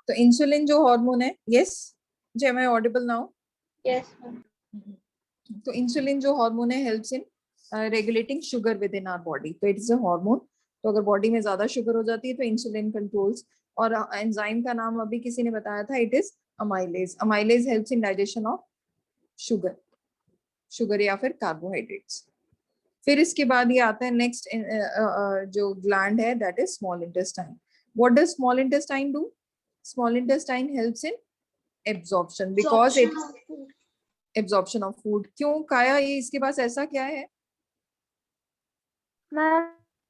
तो इंसुलिन जो हार्मोन है, यस जी, am I audible now? Yes. तो इंसुलिन जो हार्मोन है helps in regulating sugar within our body. तो इट इज अ हार्मोन। तो अगर बॉडी में ज्यादा शुगर हो जाती है तो इंसुलिन कंट्रोल्स। और एंजाइम का नाम अभी किसी ने बताया था, it is amylase. Amylase helps in digestion of sugar या फिर कार्बोहाइड्रेट्स। फिर इसके बाद ये आता है नेक्स्ट जो ग्लैंड है, that is small intestine. What does small intestine do? Small intestine helps in absorption because it absorption of food. क्यों काया, ये इसके पास ऐसा क्या है?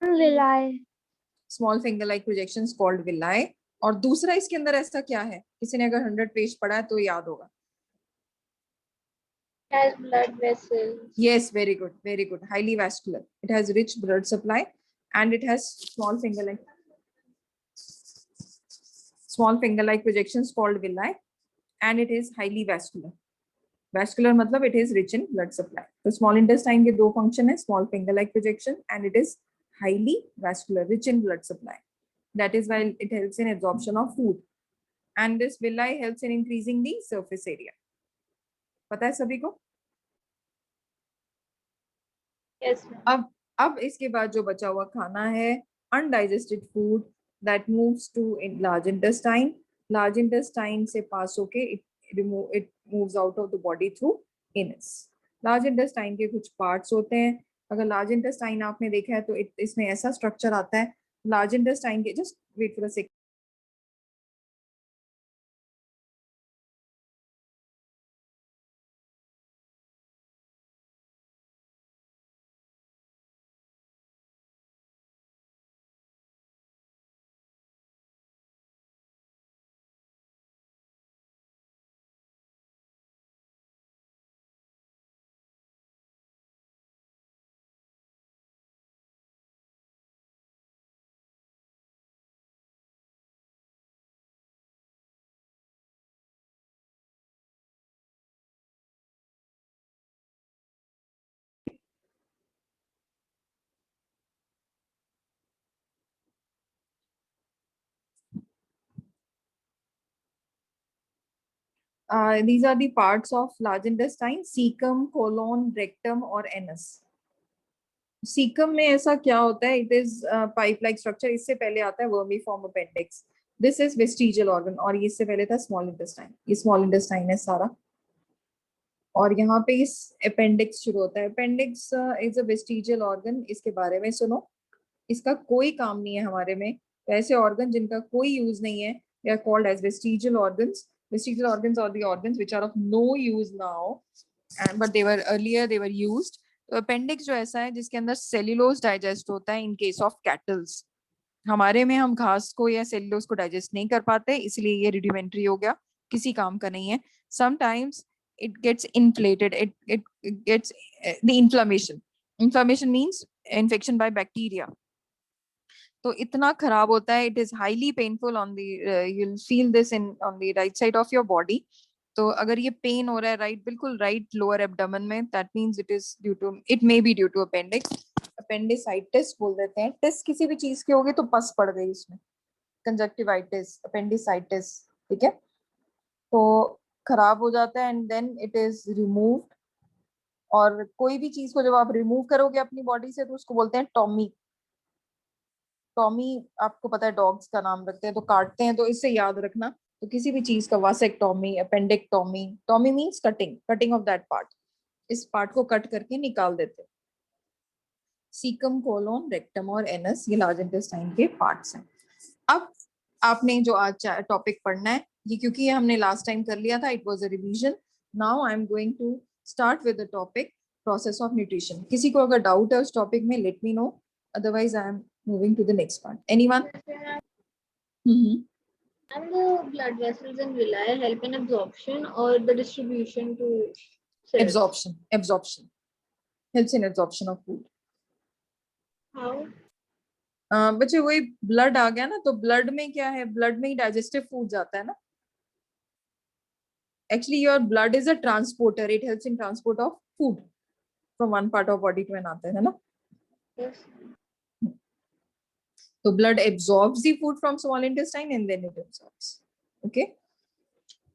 Villi. Small finger like projections called villi. और दूसरा इसके अंदर ऐसा क्या है? किसी ने अगर 100 पेज पढ़ा है तो याद होगा। Has blood vessels. Yes, very good, very good. Highly vascular. It has rich blood supply and it has small finger-like projections called villi, and it is highly vascular. Vascular मतलब it is rich in blood supply. तो small intestine के दो function है, small finger-like projection and it is highly vascular, rich in blood supply. That is why it helps in absorption of food. And this villi helps in increasing the surface area. पता है सभी को? Yes. अब इसके बाद जो बचा हुआ खाना है, undigested food that moves to large intestine. Large intestine से पास होके it moves out of the body through anus. Large intestine के कुछ parts होते हैं। अगर large intestine आपने देखा है तो इसमें ऐसा structure आता है। Large intestine के just wait for a second. These are the parts of large intestine: cecum, colon, rectum और anus. सीकम में ऐसा क्या होता है? It is pipe like structure. इससे पहले आता है vermiform appendix. This is vestigial organ. और इससे पहले था स्मॉल इंटेस्टाइन। ये स्मॉल इंटेस्टाइन है सारा। और यहाँ पे इस अपेंडिक्स शुरू होता है। Appendix is a vestigial organ. इसके बारे में सुनो, इसका कोई काम नहीं है हमारे में। तो ऐसे ऑर्गन जिनका कोई यूज नहीं है, they are called as vestigial organs. Vestigial organs are the organs which are of no use now, but they were earlier they were used. तो अपेंडिक्स जो ऐसा है जिसके अंदर सेल्यूलोज डाइजेस्ट होता है इन केस ऑफ कैटल्स। हमारे में हम घास को या सेल्यूलोज को डाइजेस्ट नहीं कर पाते, इसलिए ये रुडिमेंट्री हो गया, किसी काम का नहीं है. Sometimes it gets inflated, it gets the inflammation means infection by bacteria. तो इतना खराब होता है, it is highly painful on the you'll feel this in on the right side of your body. तो अगर ये पेन हो रहा है राइट, बिल्कुल राइट लोअर एब्डोमेन में, that means it is due to, it may be due to appendix. Appendicitis बोल देते हैं। टिस किसी भी चीज की होगी तो पस पड़ गई इसमें, कंजक्टिवाइटिस, अपेंडिसाइटिस, ठीक है। तो खराब हो जाता है and then it is removed. और कोई भी चीज को जब आप रिमूव करोगे अपनी बॉडी से तो उसको बोलते हैं टॉमी. टॉमी आपको पता है डॉग्स का नाम रखते हैं तो काटते हैं, तो इससे याद रखना। तो किसी भी चीज का vasectomy, appendectomy, tomy means cutting, cutting off that part. इस पार्ट को कट करके निकाल देते हैं। सीकम, कोलोन, रेक्टम और एनस ये लार्ज इंटेस्टाइन के पार्ट्स हैं। अब आपने जो आज टॉपिक पढ़ना है, ये क्योंकि हमने लास्ट टाइम कर लिया था, it was a revision. Now I am going to start with the topic process of nutrition. किसी को अगर डाउट है उस टॉपिक में, let me know, otherwise I am moving to the next part. Anyone? And the blood vessels and villi help in absorption or the distribution to cells. Absorption helps in absorption of food. How? बच्चे वही blood आ गया ना, तो blood में क्या है? Blood में ही digestive food जाता है ना. Actually your blood is a transporter. It helps in transport of food from one part of body to another, है ना. Yes. So blood absorbs the food from small intestine and then it absorbs. Okay,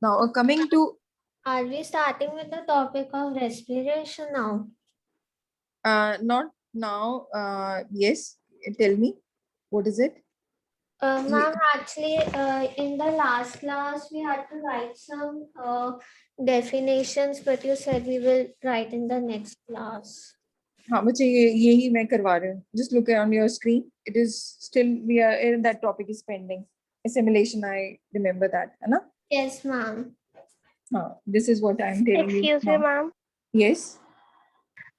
now coming to Are we starting with the topic of respiration now? not now. Yes, tell me, what is it? Ma'am, actually, in the last class, we had to write some definitions, but you said we will write in the next class. हाँ, मुझे यही मैं करवा रही हूँ. Just look on your screen. It is still we are that topic is pending. Assimilation, I remember that, है ना? Yes, ma'am. हाँ, this is what I am telling you. Excuse me, ma'am. Yes.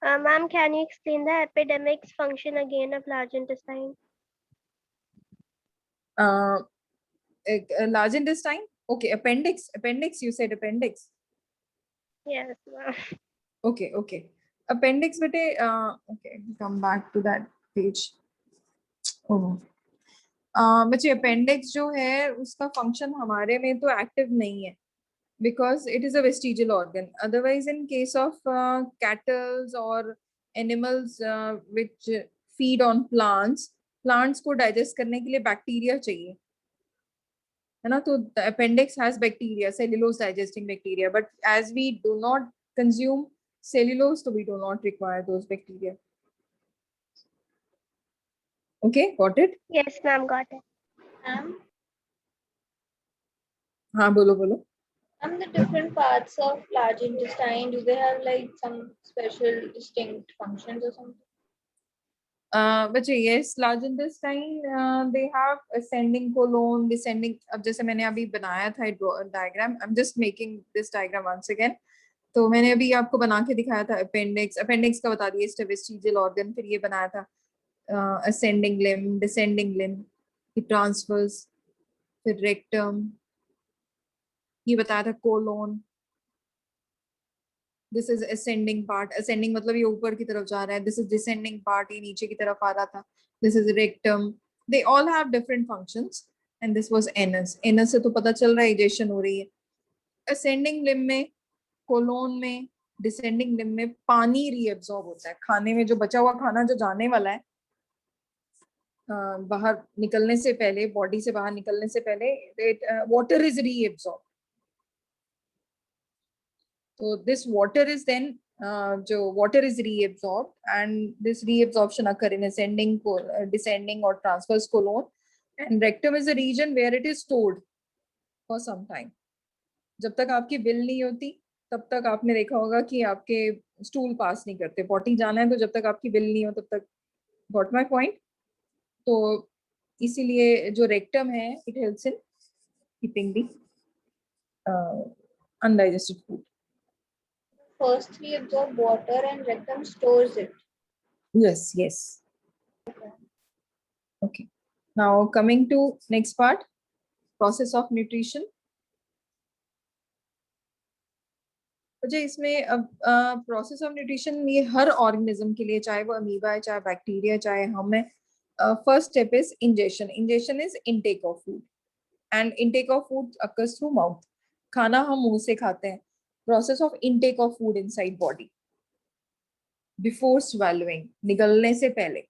Ma'am, can you explain the epidemics function again of large intestine? Large intestine. Okay, appendix. Appendix. You said appendix. Yes, ma'am. Okay, okay. Appendix bete. Okay, come back to that page. Oh. बच्चे appendix जो है उसका function हमारे में तो active नहीं है because it is a vestigial organ. Otherwise, in case of cattle or animals which feed on plants, plants को digest करने के लिए बैक्टीरिया चाहिए, है ना? तो the appendix has bacteria, cellulose digesting bacteria, but as we do not consume cellulose, so we do not require those bacteria. Okay, got it? Yes, ma'am, got it. Ma'am, हाँ, बोलो बोलो. and the different parts of large intestine, do they have like some special distinct functions or something? बच्चे yes, large intestine they have ascending colon, descending. अब जैसे मैंने अभी बनाया था diagram. I'm just making this diagram once again. तो मैंने अभी आपको बना के दिखाया था अपेंडिक्स. अपेंडिक्स का बता दिए वेस्टिजियल ऑर्गन. फिर ये बनाया था ascending limb, descending limb, transverse, फिर रेक्टम, ये बताया था colon. This is ascending part. Ascending मतलब ये ऊपर की तरफ जा रहा है. दिस इज डिसेंडिंग पार्ट, ये नीचे की तरफ आ रहा था. This is rectum. They all have different functions and this was anus. Anus से तो पता चल रहा है इजेशन हो रही है. असेंडिंग लिम्ब में, कोलोन में, डिसेंडिंग लिम्ब में पानी रीएब्सॉर्ब होता है. खाने में जो बचा हुआ खाना जो जाने वाला है बाहर निकलने से पहले, बॉडी से बाहर निकलने से पहले, water is reabsorb. So this water is then water is reabsorbed, and this reabsorption occur in ascending, descending or transverse colon, and rectum is a region where it is stored for some time. जब तक आपकी bill नहीं होती तब तक आपने देखा होगा कि आपके स्टूल पास नहीं करते. पॉटी जाना है तो जब तक आपकी बिल नहीं हो तब तक. Got my point? तो इसीलिए जो रेक्टम है it helps in keeping the undigested food. First we absorb water and rectum stores it. Yes, yes. Okay. Now coming to next part, process of nutrition. अच्छा, इसमें अब प्रोसेस ऑफ न्यूट्रिशन ये हर organism के लिए, चाहे वो amoeba है, चाहे बैक्टीरिया, चाहे हम है. First step is ingestion. Ingestion is intake of food and intake of food occurs through mouth. खाना हम मुंह से खाते हैं. Process of intake of food inside body before swallowing. निगलने से पहले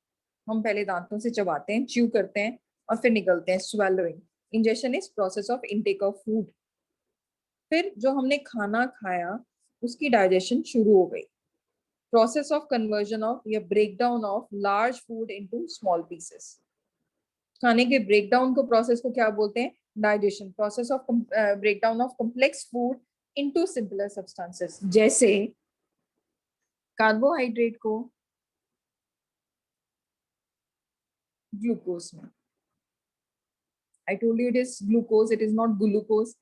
हम पहले दांतों से चबाते हैं, च्यू करते हैं और फिर निगलते हैं. Swallowing. Ingestion is process of intake of food. फिर जो हमने खाना खाया उसकी डाइजेशन शुरू हो गई. प्रोसेस ऑफ कन्वर्जन ऑफ या breakdown of large food into small pieces. खाने के ब्रेकडाउन को, प्रोसेस को क्या बोलते हैं? Digestion. Process of breakdown of complex food into simpler substances. जैसे कार्बोहाइड्रेट को ग्लूकोज में. I told you it is glucose, it is not glucose.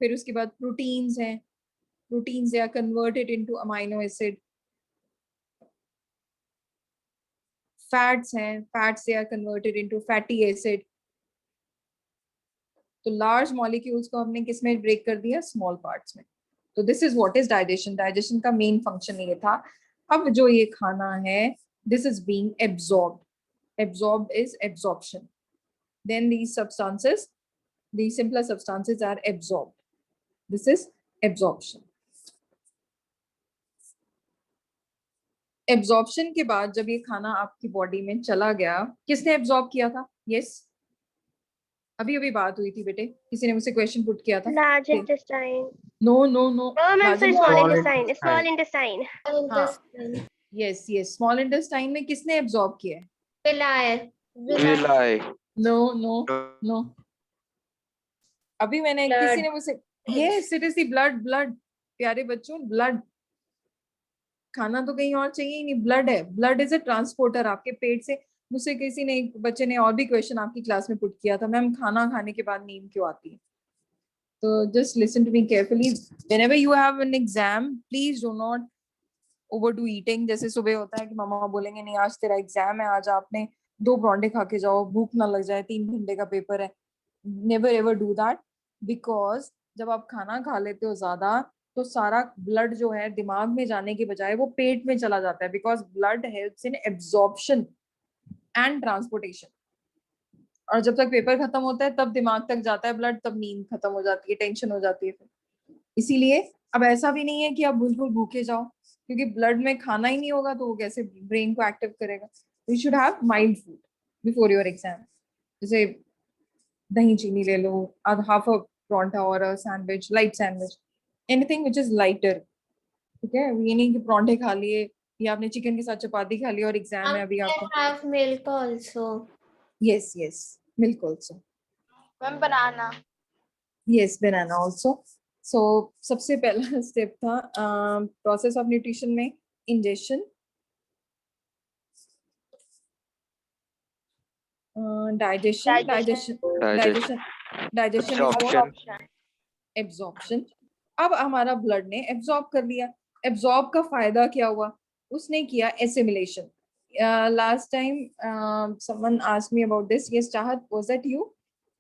फिर उसके बाद प्रोटीन्स हैं. Proteins they are converted into amino acid. Fats हैं. Fats they are converted into fatty acid. तो large molecules को हमने किस में ब्रेक कर दिया? स्मॉल पार्ट्स में. तो this is what is digestion. Digestion का मेन फंक्शन ये था. अब जो ये खाना है this is being absorbed. Absorbed is absorption. Then these substances, these simpler substances are absorbed. This is absorption. Absorption के बाद जब ये खाना आपकी बॉडी में चला गया, किसने एब्जॉर्ब किया था? यस, अभी अभी बात हुई थी बेटे, किसी ने मुझसे क्वेश्चन पुट किया था. Large intestine. No no no. Oh, ma'am, sorry, small Small intestine. Small intestine. intestine. Intestine. Yes yes, small intestine में किसने एब्जॉर्ब किया है? Villi. Villi. No no no. अभी मैंने Blood. किसी ने मुझसे, yes it is the blood. Blood प्यारे बच्चों, ब्लड. खाना तो कहीं और चाहिए ही नहीं, ब्लड है. ब्लड इज अ ट्रांसपोर्टर आपके पेट से. मुझसे किसी ने, एक बच्चे ने और भी क्वेश्चन आपकी क्लास में पुट किया था, मैम खाना खाने के बाद नींद क्यों आती है? तो just listen to me carefully. Whenever you have an exam, please do not overdo eating. जैसे सुबह होता है कि मामा बोलेंगे नहीं आज तेरा एग्जाम है, आज आपने 2 परांठे खा के जाओ, भूख ना लग जाए, 3 घंटे का पेपर है. Never ever do that, because जब आप खाना खा लेते हो ज्यादा, तो सारा ब्लड जो है दिमाग में जाने के बजाय वो पेट में चला जाता है, because blood helps in absorption and transportation. और जब तक पेपर खत्म होता है तब दिमाग तक जाता है ब्लड, तब नींद खत्म हो जाती है, टेंशन हो जाती है फिर. इसीलिए अब ऐसा भी नहीं है कि आप बिल्कुल भूखे जाओ, क्योंकि ब्लड में खाना ही नहीं होगा तो वो कैसे ब्रेन को एक्टिव करेगा. You should have mild food before your exam. जैसे दही चीनी ले लो, हाफ अ परांठा और a sandwich, light sandwich, anything which is lighter. ठीक है, ये नहीं कि परांठे खा लिए या आपने चिकन के साथ चपाती खा ली और एग्जाम है अभी आपका. Have milk also. Yes yes, milk also. Ma'am banana. Yes, banana also. So सबसे पहला स्टेप था प्रोसेस ऑफ न्यूट्रिशन में ingestion, digestion, Digestion. Digestion, digestion is what? Absorption. Absorption. अब हमारा ब्लड ने एब्जॉर्ब कर लिया. एब्जॉर्ब का फायदा क्या हुआ? उसने किया assimilation. Last time someone asked me about this. Yes Chahat, was that you?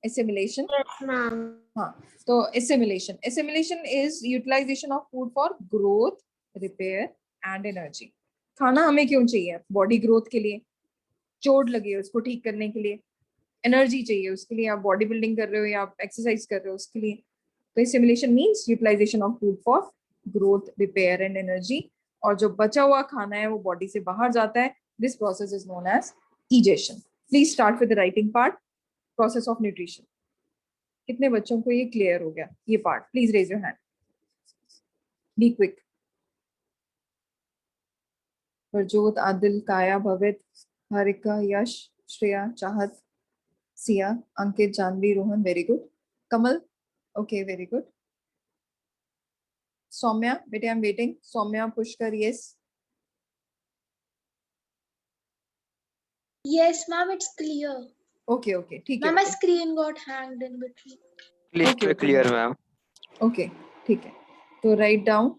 Assimilation. Yes, ma'am. हाँ, तो assimilation, assimilation is utilisation of food for growth, repair and energy. खाना हमें क्यों चाहिए? बॉडी ग्रोथ के लिए, चोट लगी है उसको ठीक करने के लिए, एनर्जी चाहिए उसके लिए, आप बॉडी बिल्डिंग कर रहे हो या आप एक्सरसाइज कर रहे हो उसके लिए. तो assimilation means utilisation of food for growth, repair and energy. और जो बचा हुआ खाना है वो बॉडी से बाहर जाता है. This process is known as digestion. Please start with the writing part, process of nutrition. कितने बच्चों को ये क्लियर हो गया ये part? Please raise your hand, be quick. Prajot, Adil, Kaya, Bhavit, Harika, Yash, Shreya, Chahat, Siya, Ankit, Janvi, Rohan. Very good. Kamal, okay very good. Saumya बेटे, I am waiting. Saumya, Pushkar, yes. Yes, ma'am, it's clear. Okay okay ठीक है. Ma'am, my screen got hanged in between. Please Okay, be okay, clear, ma'am. ma'am. Okay ठीक है. तो write down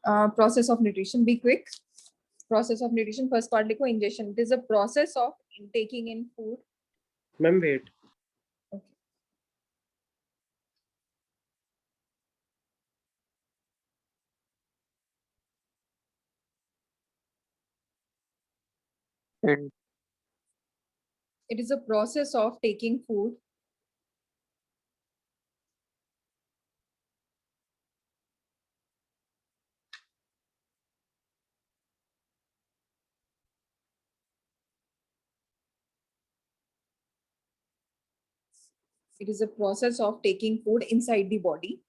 process of nutrition, be quick. Process of nutrition first part लिखो, ingestion. It is a process of taking in food. Ma'am, wait. Okay. In It is a process of taking food. It is a process of taking food inside the body.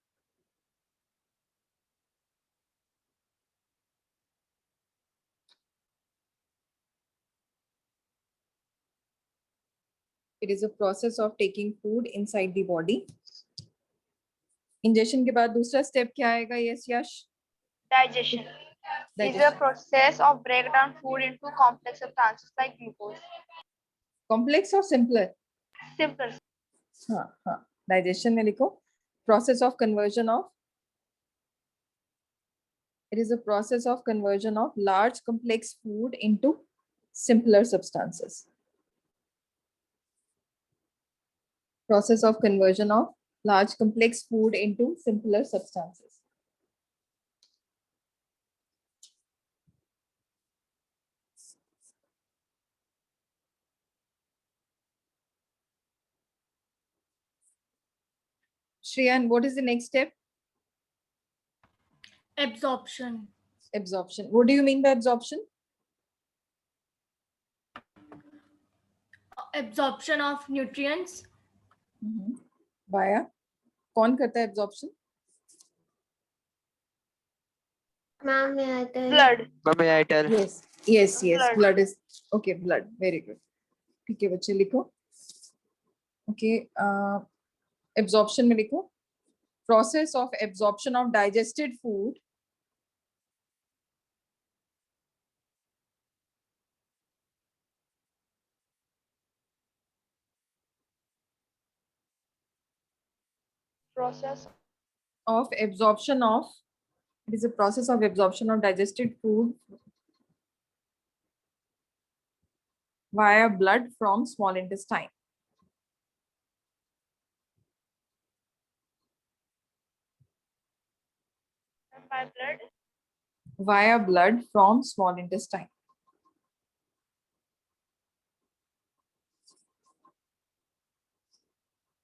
It is a process of taking food inside the body. Injection के बाद दूसरा step क्या आएगा? Yes Yash. Digestion. Is a Digestion. process of break down food into complex substances like glucose. Complex और simpler? Simple. हाँ हाँ. Digestion में लिखो, process of conversion of. It is a process of conversion of large complex food into simpler substances. Process of conversion of large complex food into simpler substances. Shreyan, what is the next step? Absorption. Absorption. What do you mean by absorption? Absorption of nutrients. Via कौन करता है absorption? Ma'am, may I tell? Blood. Ma'am, may I tell? yes Blood. blood is okay, blood, very good. ठीक है बच्चे लिखो. Okay, absorption में लिखो. Process of absorption of digested food Process. of absorption of, it is a process of absorption of digested food via blood from small intestine. By blood. Via blood from small intestine.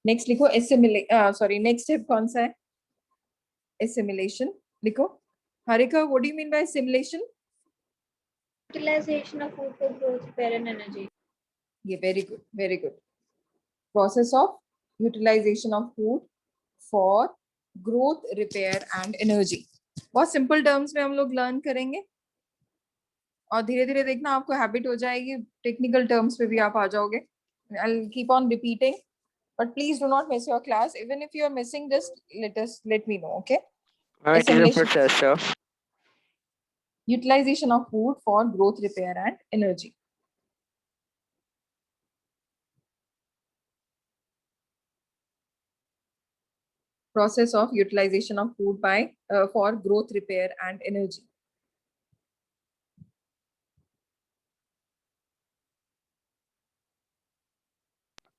Next लिखो sorry next step कौन सा है? Assimilation लिखो. Harika, what do you mean by assimilation? Utilization of food for growth, repair, and energy. ये very good, very good. Process of utilisation of food for growth, repair and energy. बहुत simple terms में हम लोग learn करेंगे और धीरे धीरे देखना आपको हैबिट हो जाएगी. टेक्निकल टर्म्स पे भी आप आ जाओगे. I will keep on repeating, but please do not miss your class. Even if you are missing, just let me know, okay? Ma'am, it is a Assimilation. process of Utilization of food for growth, repair and energy. Process of utilization of food by for growth, repair and energy.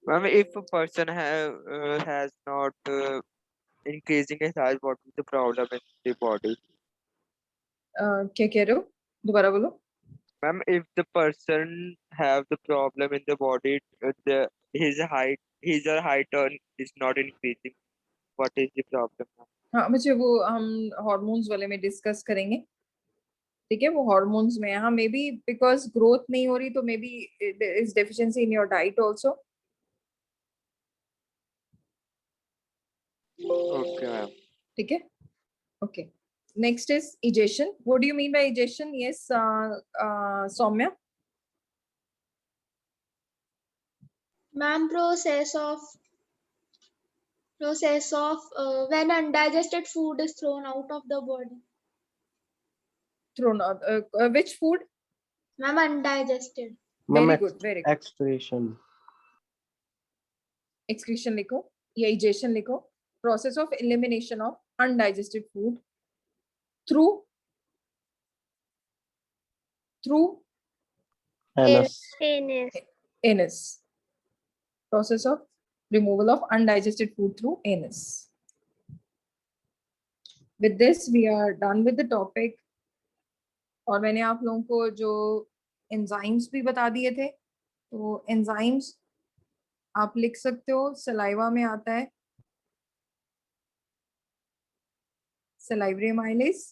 ma'am, if a person has not increasing his size, what is the problem in the body? क्या कह रहे हो? दोबारा बोलो. Ma'am, if the person have the problem in the body, his or height is not increasing, what is the problem? हाँ मुझे वो हम हॉर्मोन्स वाले में डिस्कस करेंगे. ठीक है, वो हॉर्मोन्स में हाँ मे बी बिकॉज ग्रोथ नहीं हो रही तो may be is deficiency in your diet also. Okay, ma'am. ठीक है, okay. Next is egestion. What do you mean by egestion? Yes, Soumya. Ma'am, process of when undigested food is thrown out of the body. Thrown out. Which food? Ma'am, undigested. Very good, very good. Excretion. Excretion लिखो या egestion लिखो. Process of elimination of undigested food through Anus. Anus. anus. Process of removal of undigested food through anus. With this, we are done with the topic. और मैंने आप लोगों को जो enzymes भी बता दिए थे, तो एंजाइम्स आप लिख सकते हो. सलाइवा में आता है salivary amylase,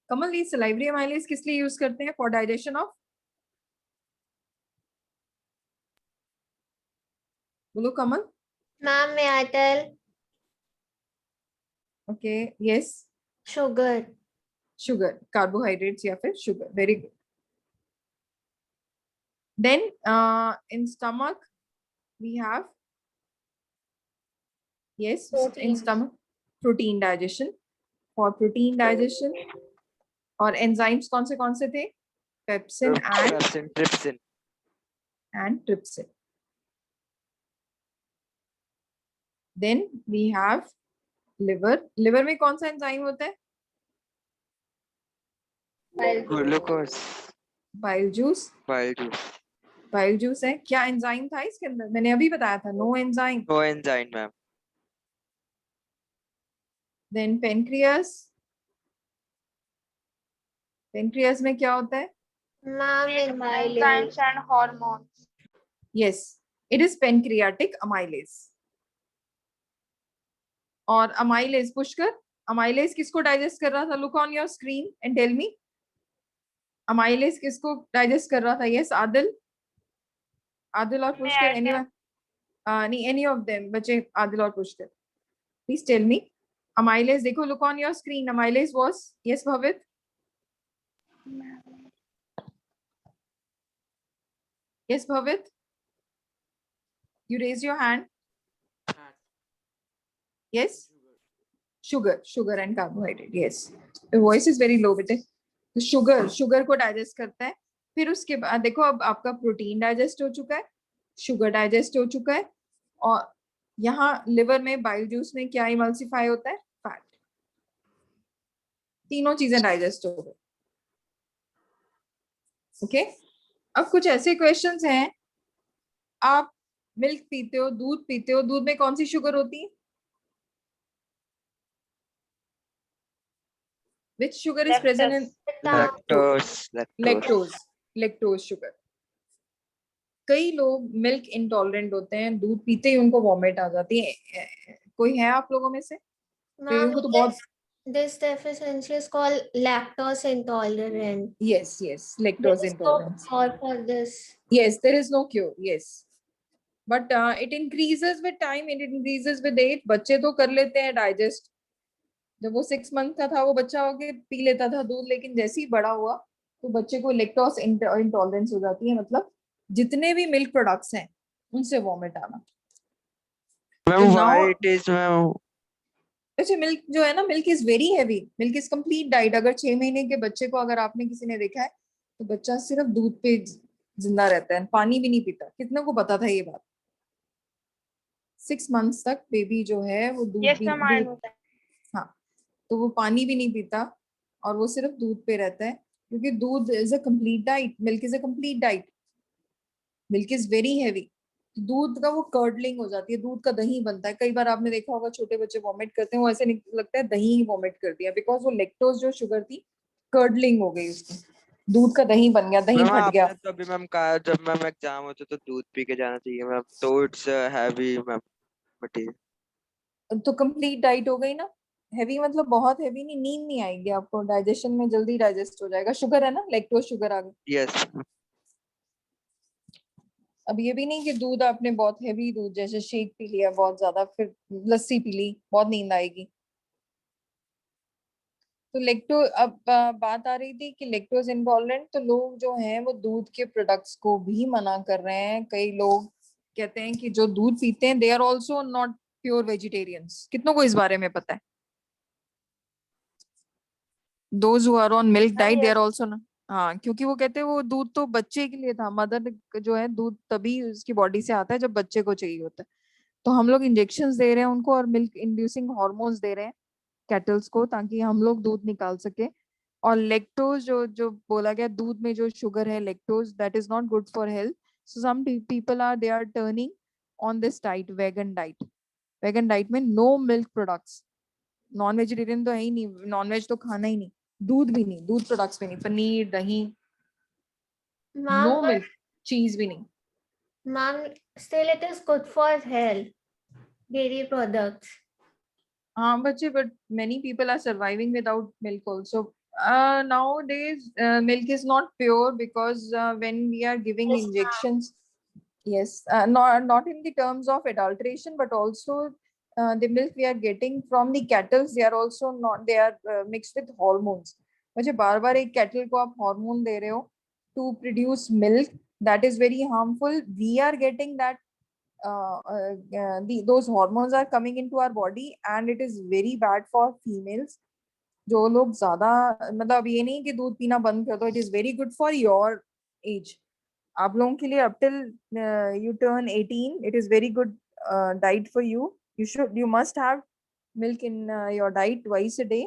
कमल ये salivary amylase किस लिए यूज करते हैं? फॉर डाइजेशन ऑफ, बोलो Kamal. Ma'am, may I tell? Okay, yes. Sugar. Sugar, carbohydrates या फिर sugar. Very good. Then in stomach we have, yes, in Proteins. stomach, protein digestion. For protein digestion. और enzymes कौन से थे? Pepsin Trypsin. and trypsin. Then we have liver. liver में कौन सा enzyme होता है? Glucose. bile juice. Bile juice. bile juice है. क्या एंजाइम था इसके अंदर? मैंने अभी बताया था, no enzyme. No enzyme, ma'am. Then pancreas. pancreas में क्या होता है? Ma'am, Enzymes and hormones. Yes, it is pancreatic amylase. और amylase पुष्कर, amylase किसको डाइजेस्ट कर रहा था? Look on your screen and tell me. Amylase किसको डाइजेस्ट कर रहा था? यस आदिल, आदिल और पुष्कर, एनीवन? नहीं, एनी ऑफ देम बच्चे, आदिल और Pushkar, please tell me. Amylase देखो, look on your screen. Amylase was, yes Bhavit? Yes, Bhavit? You raise your hand. Yes? Sugar and carbohydrate. Yes. The voice is very low, बेटे. तो sugar को digest करता है. फिर उसके बाद देखो, अब आपका प्रोटीन डाइजेस्ट हो चुका है, शुगर डाइजेस्ट हो चुका है, और यहाँ लिवर में, बाइल जूस में क्या इमल्सिफाई होता है? फैट. तीनों चीजें डाइजेस्ट हो गई. ओके. अब कुछ ऐसे क्वेश्चंस हैं, आप मिल्क पीते हो, दूध पीते हो, दूध में कौन सी शुगर होती है? Which sugar is present in? Lactose sugar. कई लोग मिल्क इंटॉलरेंट होते हैं, दूध पीते ही उनको वॉमिट आ जाती है. कोई है आप लोगों में से? Ma'am, को तो बहुत. this deficiency is called lactose intolerant. Yes, lactose intolerance. Or for this. Yes, there is no cure. Yes, but it increases with time. It increases with age. बच्चे तो कर लेते हैं डाइजेस्ट. जब वो 6 मंथ का था, वो बच्चा होके पी लेता था दूध, लेकिन जैसे ही बड़ा हुआ तो बच्चे को लैक्टोज इंटॉलरेंस हो जाती है. मतलब जितने भी मिल्क प्रोडक्ट्स हैं उनसे वॉमिट आना. अच्छा, मिल्क जो है ना, milk is very heavy. Milk is complete diet. अगर 6 महीने के बच्चे को अगर आपने किसी ने देखा है तो बच्चा सिर्फ दूध पे जिंदा रहता है, पानी भी नहीं पीता. कितने को पता था ये बात? 6 मंथ्स तक बेबी जो है वो दूध भी हाँ, तो वो पानी भी नहीं पीता और वो सिर्फ दूध पे रहता है, क्योंकि दूध is a complete diet. Milk is a complete diet. Milk is very heavy. दूध का वो कर्डलिंग हो जाती है, दूध का दही बनता है. कई बार आपने देखा होगा छोटे बच्चे वॉमिट करते हैं, वो ऐसे लगता है दही ही वॉमिट कर दिया, बिकॉज वो लेक्टोज जो शुगर थी, कर्डलिंग हो गई उसकी, दूध का दही बन गया, दही फट गया. तो अभी मैम कहा जब मैम एग्जाम होते तो दूध पी के जाना चाहिए मैम, तो इट्स हैवी मैम, बट तो कंप्लीट डाइट हो गई ना. हैवी मतलब बहुत हैवी नहीं, नींद नहीं आएगी आपको, डाइजेशन में जल्दी डाइजेस्ट हो जाएगा. शुगर है ना, लैक्टोज शुगर आ गई. यस. अब ये भी नहीं कि दूध आपने बहुत हैवी दूध जैसे शेक पी लिया बहुत ज्यादा, फिर लस्सी पी ली, बहुत नींद आएगी. तो लेक्टो, अब बात आ रही थी कि लेक्टोज इंटॉलरेंट, तो लोग जो हैं वो दूध के प्रोडक्ट्स को भी मना कर रहे हैं. कई लोग कहते हैं कि जो दूध पीते हैं they are also not pure vegetarians. कितनों को इस बारे में पता है? Those who are on milk diet they are also ना. हाँ, क्योंकि वो कहते हैं वो दूध तो बच्चे के लिए था. मदर जो है दूध तभी उसकी बॉडी से आता है जब बच्चे को चाहिए होता है. तो हम लोग इंजेक्शंस दे रहे हैं उनको और मिल्क इंड्यूसिंग हॉर्मोन्स दे रहे हैं कैटल्स को, ताकि हम लोग दूध निकाल सके. और लेक्टोज जो जो बोला गया, दूध में जो शुगर है lactose, that is not good for health. So some people are they are turning on this diet, vegan diet. Vegan diet में no milk products. Non vegetarian तो है ही नहीं, नॉन वेज तो खाना ही नहीं, दूध भी नहीं, दूध प्रोडक्ट्स भी नहीं, पनीर दही, नो मिल्क, चीज भी नहीं. Ma'am, still it is good for health, dairy products. हाँ बच्चे, but many people are surviving without milk also. Nowadays milk is not pure, because when we are giving Yes, injections, yes, not in the terms of adulteration, but also the milk we are getting from the cattle, they are also not, they are mixed with hormones. मुझे बार बार एक cattle को आप hormone दे रहे हो to produce milk, that is very harmful. We are getting that those hormones are coming into our body and it is very bad for females. जो लोग ज्यादा, मतलब ये नहीं कि दूध पीना बंद कर दो, it is very good for your age. आप लोगों के लिए up till you turn 18, it is very good diet for you. You must have milk in your diet twice a day,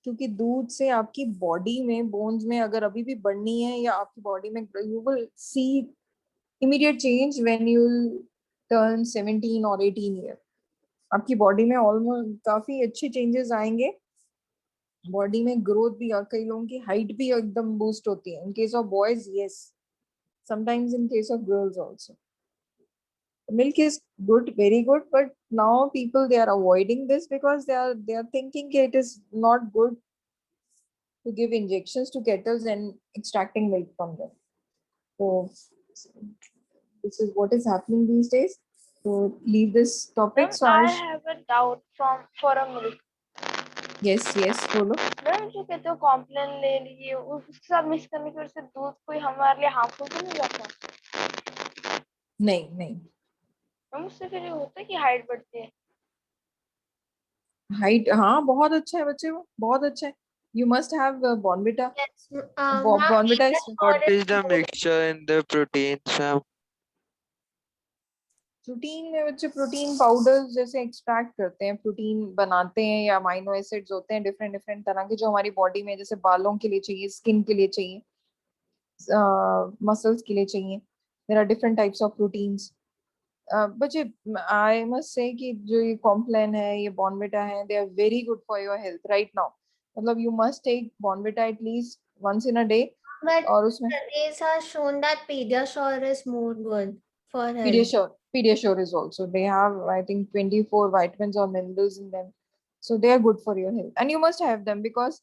क्योंकि दूध से आपकी बॉडी में, बोन्स में अगर अभी भी बढ़नी है, या आपकी बॉडी में, you will see immediate change when you turn 17 और 18 ईयर. आपकी बॉडी में ऑलमोस्ट काफी अच्छे चेंजेस आएंगे. बॉडी में ग्रोथ भी, और कई लोगों की हाइट भी एकदम बूस्ट होती है. In case of boys, yes, sometimes in case of girls also. Milk is good, very good, but now people, they are avoiding this because they are thinking it is not good. to give injections to kettles and extracting milk from them. So this is what is happening these days. So leave this topic. Ma'am, So I I have a doubt for a milk. yes, बोलो. Ma'am जो कहते हो complain ले लिए उसके साथ mix करने की वजह से दूध कोई हमारे लिए हार्मफुल तो नहीं जाता? नहीं. मैम उससे फिर ये होता है कि हाइट बढ़ती है? हाइट हाँ बहुत अच्छा है बच्चे वो बहुत अच्छा है. You must have Bonvita. Yes. Bonvita is What is the mixture in the proteins, ma'am? Protein में बच्चे प्रोटीन पाउडर्स जैसे एक्सट्रैक्ट करते हैं, प्रोटीन बनाते हैं या अमाइनो एसिड्स होते हैं डिफरेंट डिफरेंट तरह के जो हमारी बॉडी में जैसे बालों के लिए चाहिए, स्किन के लिए चाहिए, मसल्स के लिए चाहिए. There are different types of proteins. बच्चे आई मस्ट से कि जो ये कॉम्प्लान है, ये बॉर्नविटा है, they are very good for your health right now. मतलब you must take Bournvita at least once in a day. But और उसमें studies have shown that Pediasure is more good for health. Pediasure is also. They have, I think, 24 vitamins or minerals in them. So they are good for your health. And you must have them because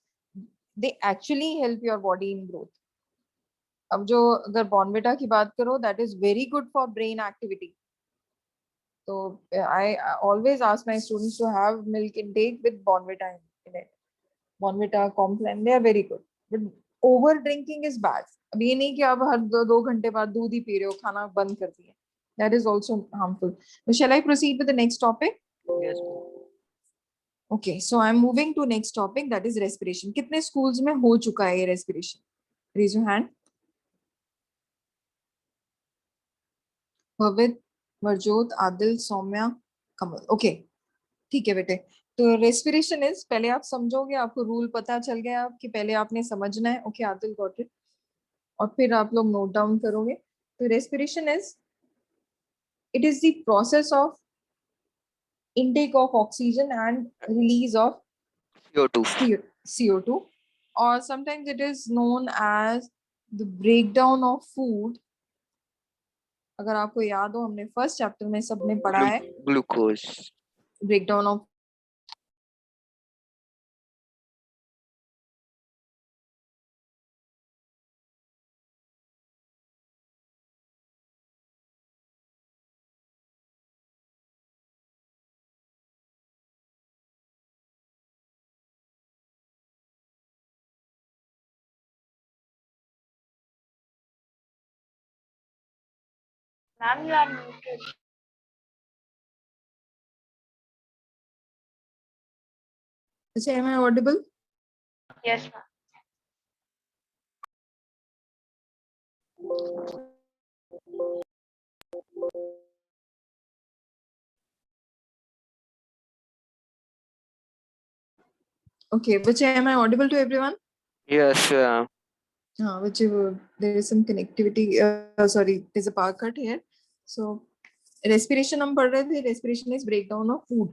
they actually help your body in growth. अब जो अगर Bournvita की बात करो, that is very good for brain activity. So I always ask my students to have milk intake with Bonvita in it. Bonvita, Complan, they are very good. But over drinking is bad. अब ये नहीं कि आप हर 2 घंटे बाद दूध ही P रहे हो, खाना बंद कर दिए. That is also harmful. So shall I proceed with the next topic? Yes. Okay, so I'm moving to next topic, that is respiration. कितने schools में हो चुका है ये respiration? Raise your hand. भवित, वर्जोत, Adil, Saumya, Kamal. Okay, ठीक है बेटे. तो रेस्पिरेशन इज, पहले आप समझोगे, आपको रूल पता चल गया कि पहले आपने समझना है. Okay Adil got it. और फिर आप लोग नोट डाउन करोगे. तो respiration is, it is the process of intake of oxygen and release of CO2. CO2, or sometimes it is known as the breakdown of food. अगर आपको याद हो, हमने फर्स्ट चैप्टर में सबने पढ़ा है Glucose. Breakdown of Ma'am, you are muted. Am I audible? Yes, ma'am. Okay, which am I audible to everyone? Yes, ma'am. Which there is some connectivity. Sorry, there's a power cut here. So respiration हम पढ़ रहे थे. Respiration is breakdown of food.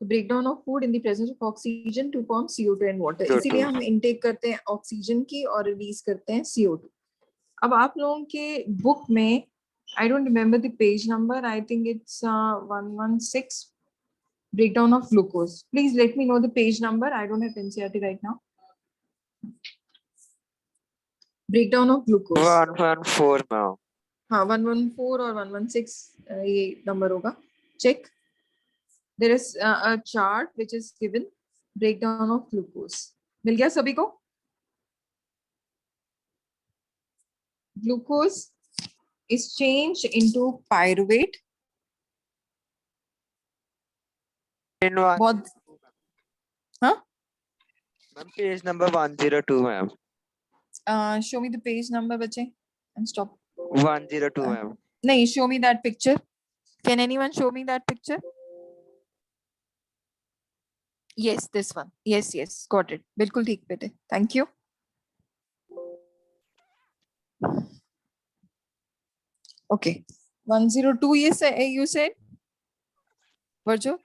The breakdown of food in the presence of oxygen to form CO2 and water. CO2. इसीलिए हम intake करते हैं oxygen की और रिलीज करते हैं CO2. अब आप लोगों के बुक में, I don't remember the page number. I think it's 116. Breakdown of glucose. Please let me know the page number. I don't have NCERT right now. Breakdown of glucose. 114, ma'am. हाँ 114 और 116 ये number होगा. Check. There is a chart which is given breakdown of glucose. मिल गया सभी को? Glucose is changed into pyruvate. In one. बहुत हाँ? Ma'am, page number 102, ma'am. Show me the page number बच्चे and stop. 102, ma'am. नहीं, show me that picture. Can anyone show me that picture? Yes, this one. Yes, got it. बिल्कुल ठीक बेटे. Thank you. Okay. 102 you said? Varjo?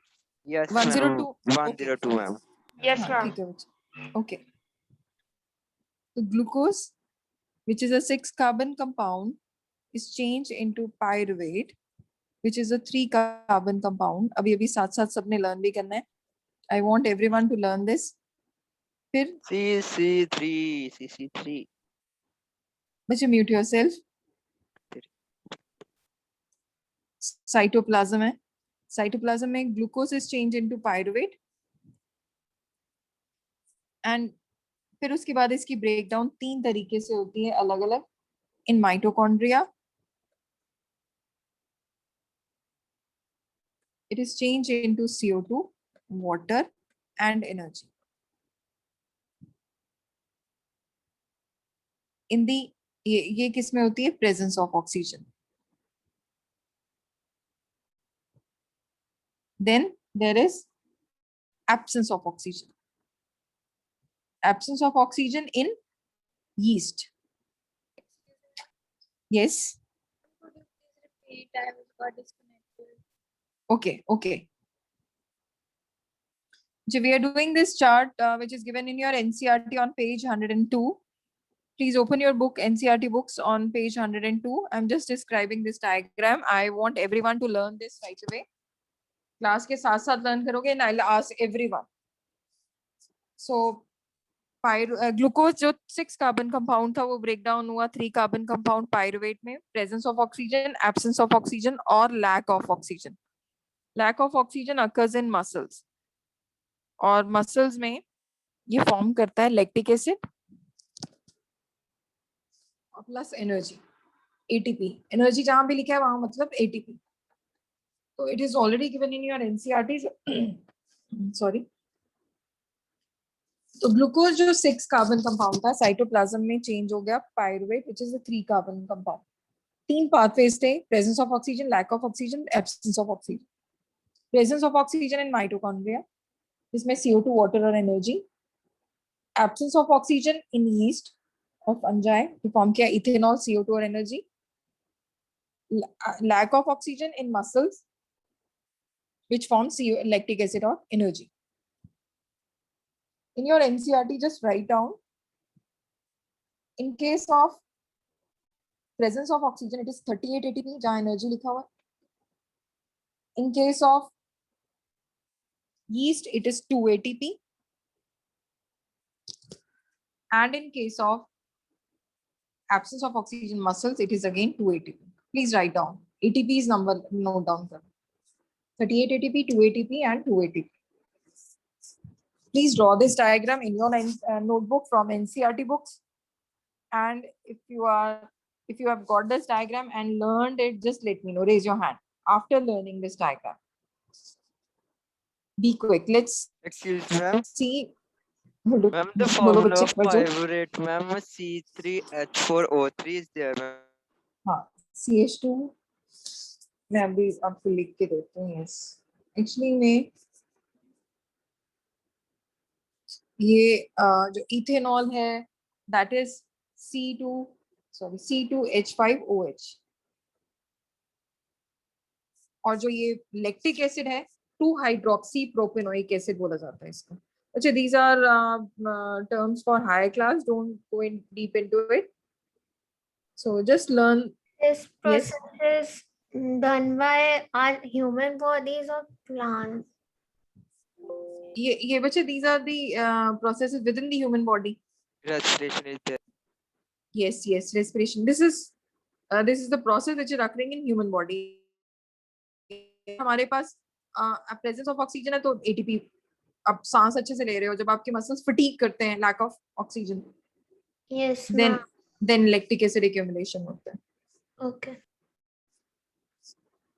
Yes, 102. 102, ma'am. Yes, हाँ, ma'am. ठीक है बच्चे. Okay. So glucose, which is a 6-carbon compound, is changed into pyruvate, which is a 3-carbon compound. अभी साथ साथ सबने learn भी करना है. I want everyone to learn this. फिर CC3. बच्चे म्यूट योरसेल्फ। साइटोप्लाज्म है, साइटोप्लाज्म में glucose is change into pyruvate and फिर उसके बाद इसकी ब्रेकडाउन 3 तरीके से होती है अलग अलग। In mitochondria it is changed into CO2, water and energy. In the ये किस में होती है? Presence of oxygen. Then there is absence of oxygen. Absence of oxygen in yeast. Yes. Okay. So we are doing this chart which is given in your NCERT on page 102. Please open your book, NCERT books on page 102. I'm just describing this diagram. I want everyone to learn this right away. Class के साथ साथ learn करोगे and I'll ask everyone. So glucose जो 6 carbon compound था वो break down हुआ 3 carbon compound pyruvate में। Presence of oxygen, absence of oxygen और lack of oxygen. Lack of oxygen occurs in muscles और मसल्स में ये फॉर्म करता है लैक्टिक एसिड और प्लस एनर्जी, एटीपी। एनर्जी जहां भी लिखा है वहां मतलब एटीपी। तो it is already given in your NCERT. Sorry. तो ग्लूकोज जो 6 कार्बन कंपाउंड था साइटोप्लाज्म में चेंज हो गया pyruvate which is a 3 carbon compound. 3 pathways थे, presence of oxygen, lack of oxygen, absence of oxygen. Presence of oxygen in mitochondria जिसमें CO2, water और energy. Absence of oxygen in yeast और fungi तो form किया ethanol, CO2 और energy. Lack of oxygen in muscles which forms lactic acid or energy. In your NCERT, just write down, in case of presence of oxygen, it is 38 ATP, जहाँ energy लिखा हुआ। In case of yeast, it is 2 ATP. And in case of absence of oxygen muscles, it is again 2 ATP. Please write down. ATP is number, note down. 38 ATP, 2 ATP and 2 ATP. Please draw this diagram in your notebook from NCERT books. And if you have got this diagram and learned it, just let me know. Raise your hand after learning this diagram. Be quick. Let's Excuse me, ma'am. see. Ma'am, the formula of pyruvate, ma'am, C3H4O3 is there, ma'am. हाँ, CH2 मैं अभी आपको लिख के देती हूँ। yes, actually में ये जो इथेनॉल है that is C2H5OH और जो ये लैक्टिक एसिड है 2 हाइड्रोक्सी प्रोपेनोइक एसिड बोला जाता है इसको। अच्छा, these are terms for higher class, don't go in deep into it, so just learn. This Yes. process is done by our human bodies or plants? ये बच्चे these are the processes within the human body. Respiration is there. Yes, respiration. This is the process which is occurring in human body. हमारे पास presence of oxygen है तो ATP आप सांस अच्छे से ले रहे हो। जब आपके मसल्स फटीग करते हैं, lack of oxygen, Yes, then lactic acid accumulation होता है। okay.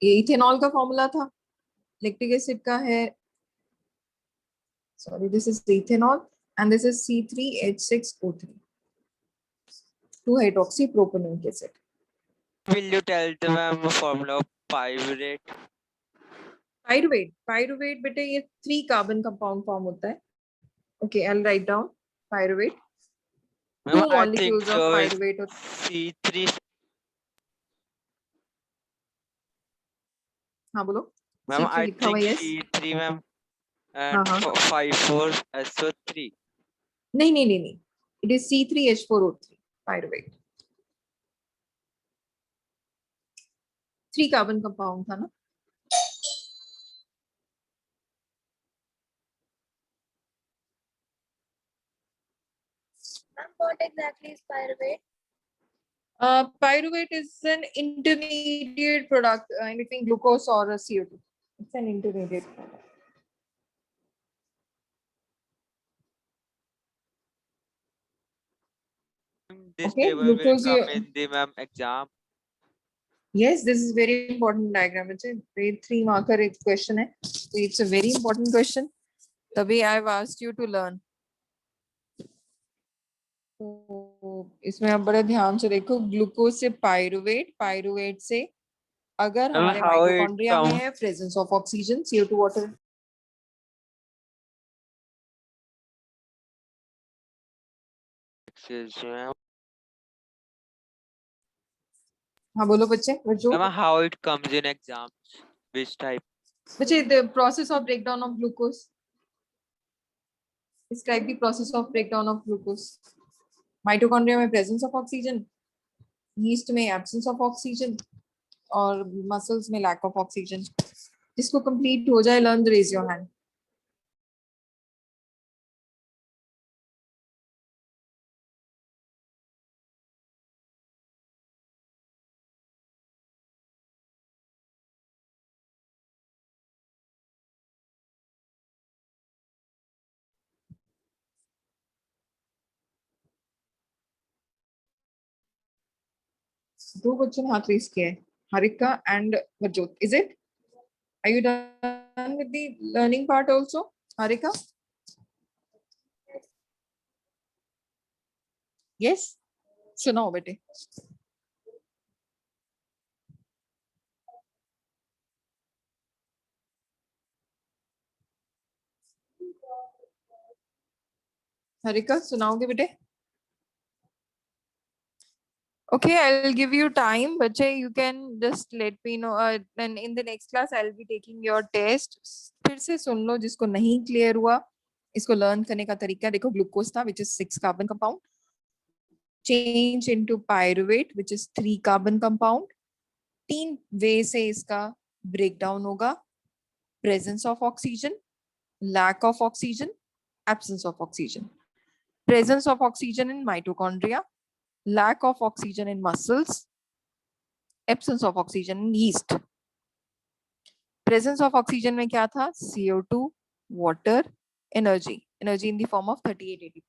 ये इथेनॉल का फॉर्मूला था, लैक्टिक एसिड का है, sorry, this is ethanol and this is C3H6O3, 2-hydroxypropanoic acid. Will you tell the ma'am formula of pyruvate? Pyruvate बेटे ये 3 carbon compound form होता है। Okay, I'll write down pyruvate. Ma'am, 2 I think molecules of so. pyruvate. C3. हाँ बोलो। Ma'am, C3 I लिखा हुआ think है, yes. C3, ma'am, and हाँ। 5,4SO3. नहीं, it is C3H4O3 pyruvate। 3 carbon compound था ना। what exactly is pyruvate? Pyruvate is an intermediate product in between glucose or CO2. It's an intermediate product. This Okay, table will glucose. come in the ma'am exam. Yes, this is very important diagram. It's a grade 3 marker question है. So it's a very important question. तभी I've asked you to learn. तो इसमें आप बड़े ध्यान से देखो, glucose से पायरुवेट, पायरुवेट से अगर हमारे how it माइटोकॉन्ड्रिया में come? है presence of oxygen, CO2 water. हाँ बोलो बच्चे, बच्चों. Ma'am, how it comes in exams? Which type? बच्चे, the process of breakdown of glucose. Describe the process of breakdown of glucose. Mitochondria में presence of oxygen, yeast में absence of oxygen और muscles में lack of oxygen. जिसको complete हो जाए, learn, raise your hand. दो बच्चों ने हाथ रेस किया है, Harika and Varjot. Is it? Are you done with the learning part also, Harika? Yes. सुनाओ बेटे. Harika, सुनाओगे बेटे? Okay, I'll give you time, बच्चे. You can just let me know. Then in the next class, I'll be taking your test. फिर से सुन लो जिसको नहीं clear हुआ. इसको learn करने का तरीका देखो. ग्लूकोज था, which is 6 carbon compound. Change into pyruvate, which is 3 carbon compound. 3 वे से इसका breakdown होगा. Presence of oxygen, lack of oxygen, absence of oxygen. Presence of oxygen in mitochondria, lack of oxygen in muscles, absence of oxygen in yeast. Presence of oxygen में क्या था? CO2, water, energy. Energy in the form of 38 ATP.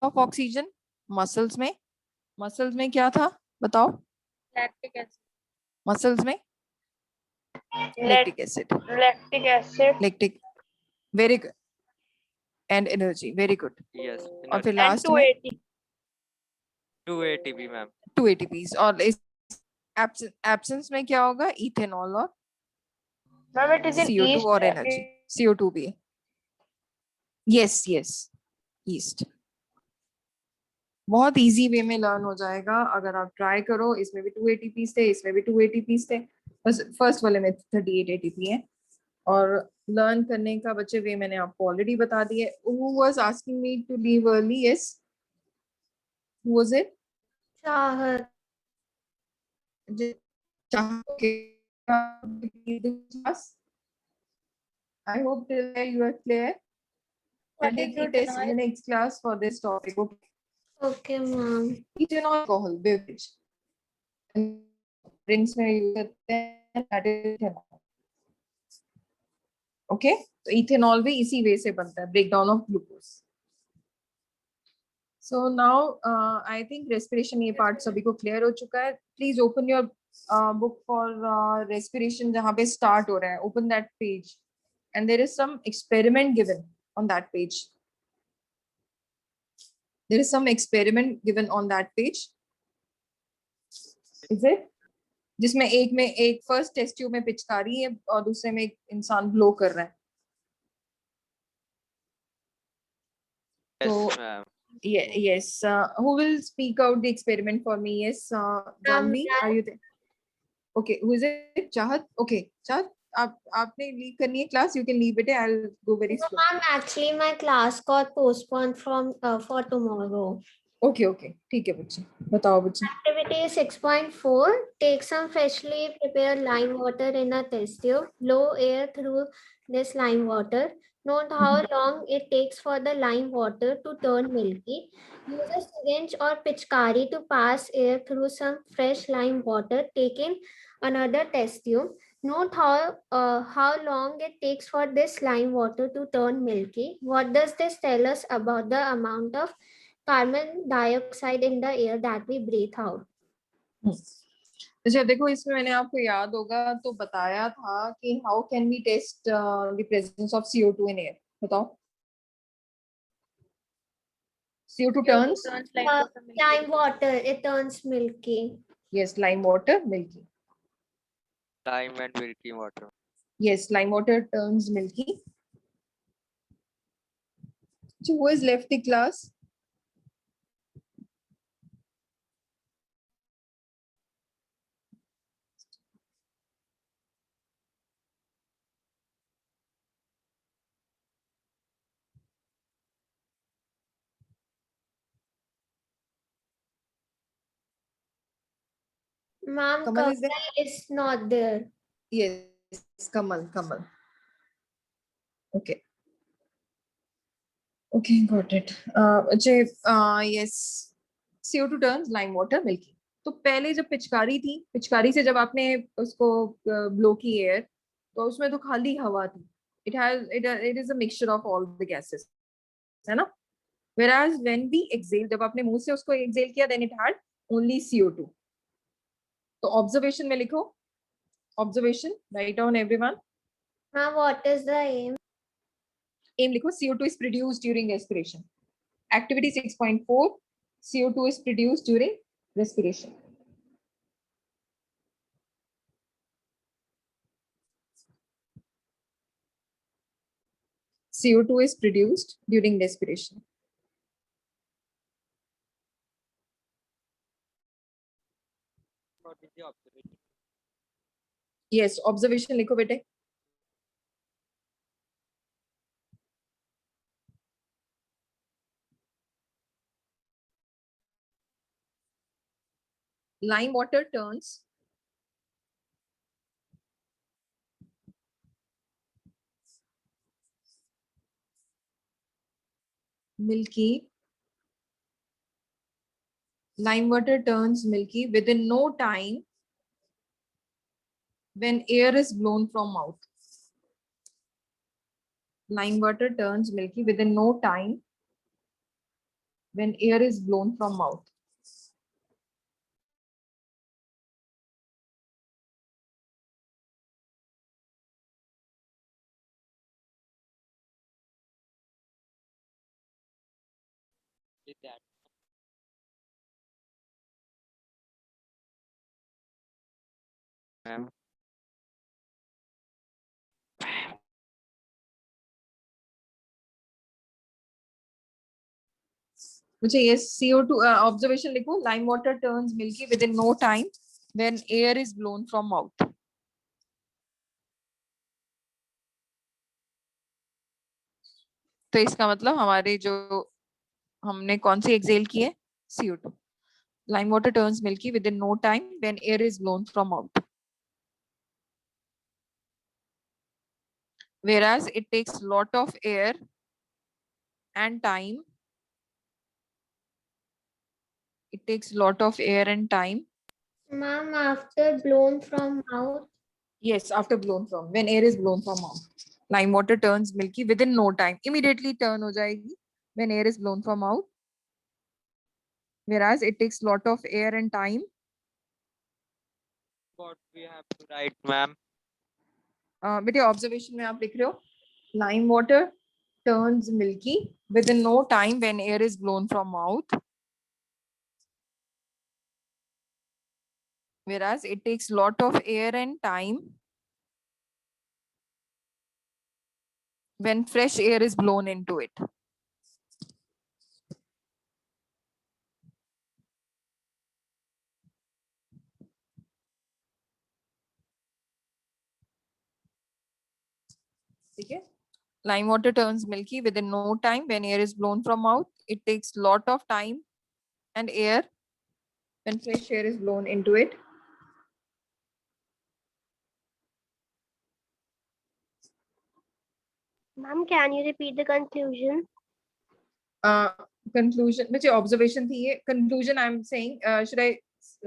Of oxygen, muscles में क्या था? बताओ. Lactic acid. Muscles में lactic acid. Lactic acid. Lactic. Very good. And energy. Very good. Yes. और फिर And last में 280. 2 ATP, ma'am. 2 ATPs. और इस absence में क्या होगा? Ethanol और Ma'am, it is in CO2 yeast. और energy. CO2 भी. Yes, yes. Yeast. बहुत इजी वे में लर्न हो जाएगा अगर आप ट्राई करो. इसमें भी 2 ATPs थे, इसमें भी 2 ATPs थे. बस फर्स्ट वाले में 38 ATP है. और लर्न करने का बच्चे वे मैंने आपको ऑलरेडी बता दिया. Who was asking me to leave early? Yes. Who was it? Chahat. Okay. I hope till there you are clear. What I'll is take the test in the ethanol? next class for this topic. Okay. Okay, ma'am. Ethanol alcohol beverage. Drinks में use करते हैं, that is ethanol. Okay, तो ethanol भी इसी वे से बनता है, breakdown of glucose. So now I think respiration ये part सभी को clear हो चुका है. Please open your book for respiration जहाँ पे start हो रहा है. Open that page, and there is some experiment given on that page. There is some experiment given on that page. Is it? जिसमें एक फर्स्ट टेस्ट ट्यूब में पिचकारी है और दूसरे में एक इंसान ब्लो कर रहा है. Yes, So ma'am. yes. Who will speak out the experiment for me? Yes. Janvi, are you there? Okay. Who is it? Chahat. Okay. Chahat, आपने लीव करनी है class. You can leave it. I'll go very No, slow. ma'am, actually my class got postponed from for tomorrow. Okay. Okay. ठीक है बच्चे. बताओ बच्चे. Activity 6.4. Take some freshly prepared lime water in a test tube. Blow air through this lime water. Note how long it takes for the lime water to turn milky. Use a syringe or pitchkari to pass air through some fresh lime water taken another test tube. Note how long it takes for this lime water to turn milky. What does this tell us about the amount of carbon dioxide in the air that we breathe out? अच्छा देखो, इसमें मैंने आपको याद होगा तो बताया था कि how can we test the presence of CO2 in air. बताओ. CO2 turns. Lime water, it turns milky. Yes, lime water milky. Lime and milky water. Yes, lime water turns milky. So who has left the class? Ma'am, Kamal is there? Kamal is not there. Yes, Kamal. Okay. Okay, got it. Yes. CO2 turns lime water milky. तो पहले जब पिचकारी थी, पिचकारी से जब आपने उसको ब्लो की एयर, तो उसमें तो खाली हवा थी. It is a mixture of all the gases, है ना? Whereas when we exhale, जब आपने मुंह से उसको exhale किया, then it had only CO2. तो observation में लिखो. Observation, write down everyone. Ma'am, what is the aim? Aim लिखो. CO2 is produced during respiration. Activity 6.4. CO2 is produced during respiration. CO2 is produced during respiration. What is the observation? Yes, observation लिखो बेटे. Lime water turns milky. Lime water turns milky within no time when air is blown from mouth. Lime water turns milky within no time when air is blown from mouth. Is that ma'am? मुझे ये CO2 observation लिखो. Lime water turns milky within no time when air is blown from mouth. तो इसका मतलब हमारे जो हमने कौन सी एक्सेल की है? CO2. Lime water turns milky within no time when air is blown from mouth. Whereas it takes lot of air and time. It takes lot of air and time. Ma'am, after blown from mouth. Yes, after blown from, when air is blown from mouth. Lime water turns milky within no time. Immediately turn हो जाएगी when air is blown from mouth. Whereas it takes lot of air and time. What we have to write, ma'am? बेटे observation में आप लिख रहे हो. Lime water turns milky within no time when air is blown from mouth. Whereas it takes lot of air and time when fresh air is blown into it. ठीक है. Lime water turns milky within no time when air is blown from mouth. It takes lot of time and air when fresh air is blown into it. Ma'am, can you repeat the conclusion? Conclusion which observation थी ये conclusion I'm saying should I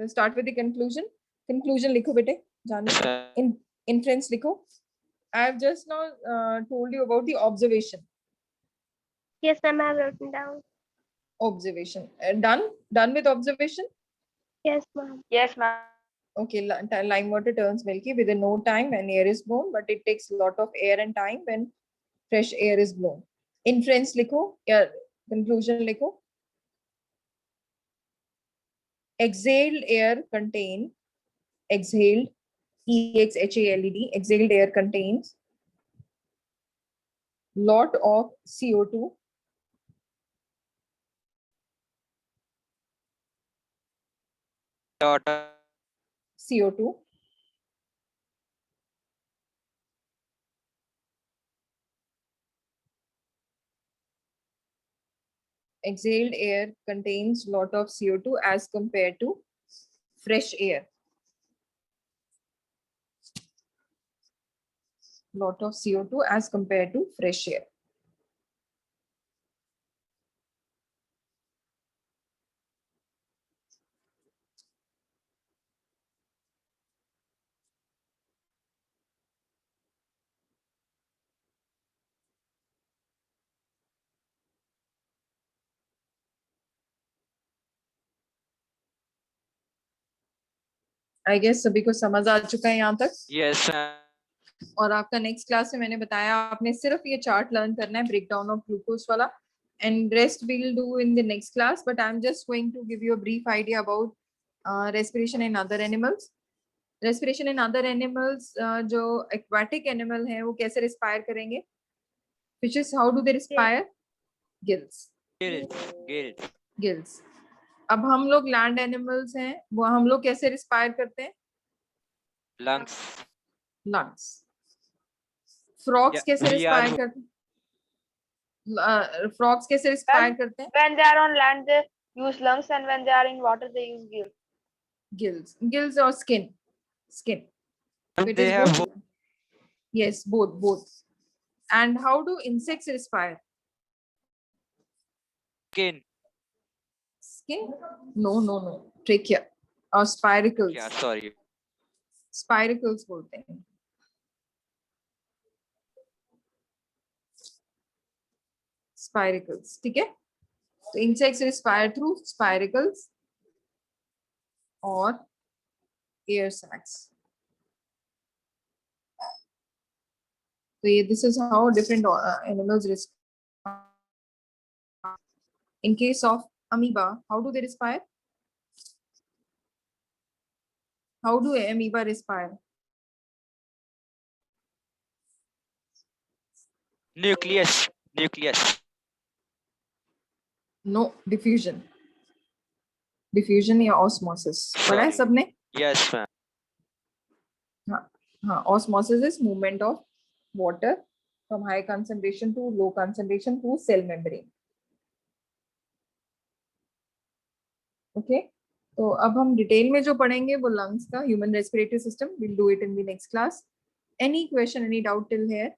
start with the conclusion लिखो बेटे जानो inference लिखो. I've just now told you about the observation. Yes, ma'am, I've written down. Observation. Done with observation. Yes, ma'am. Yes, ma'am. Okay, lime water turns milky within no time when air is blown, but it takes a lot of air and time when fresh air is blown. Inference लिखो या conclusion लिखो. Exhaled air contained, exhaled, exhaled, exhaled air contains lot of CO2. CO2. Exhaled air contains lot of CO2 as compared to fresh air. Lot of CO2 as compared to fresh air. I guess सभी को समझ आ चुका है यहाँ तक. Yes, ma'am. और आपका next class में मैंने बताया आपने सिर्फ ये चार्ट लर्न करना है ब्रेकडाउन ऑफ ग्लूकोज वाला and rest we'll do in the next class, but I'm just going to give you a brief idea about respiration in other animals. Respiration in other animals, जो aquatic animal है वो कैसे respire करेंगे? Fishes, how do they respire? Gills. Gills. अब हम लोग land animals हैं वो हम लोग कैसे रिस्पायर करते हैं? लंग्स. फ्रॉग्स कैसे रिस्पायर करते हैं? Frogs कैसे रिस्पायर करते हैं? When they are on land, they use lungs, and when they are in water, they use gills. Gills or skin. They have both. Yes, both. And how do insects respire? Skin? No. Trachea or spiracles. Yeah, sorry. Spiracles बोलते हैं. Spiracles, ठीक है? So insects respire through spiracles or air sacs. So this is how different animals respire. In case of amoeba, how do they respire? How do amoeba respire? Nucleus. No, diffusion या osmosis. पढ़ा है सबने? Yes, ma'am. हाँ, osmosis is movement of water from high concentration to low concentration through cell membrane. Okay, तो अब हम detail में जो पढ़ेंगे वो lungs का human respiratory system. We'll do it in the next class. Any question, any doubt till here?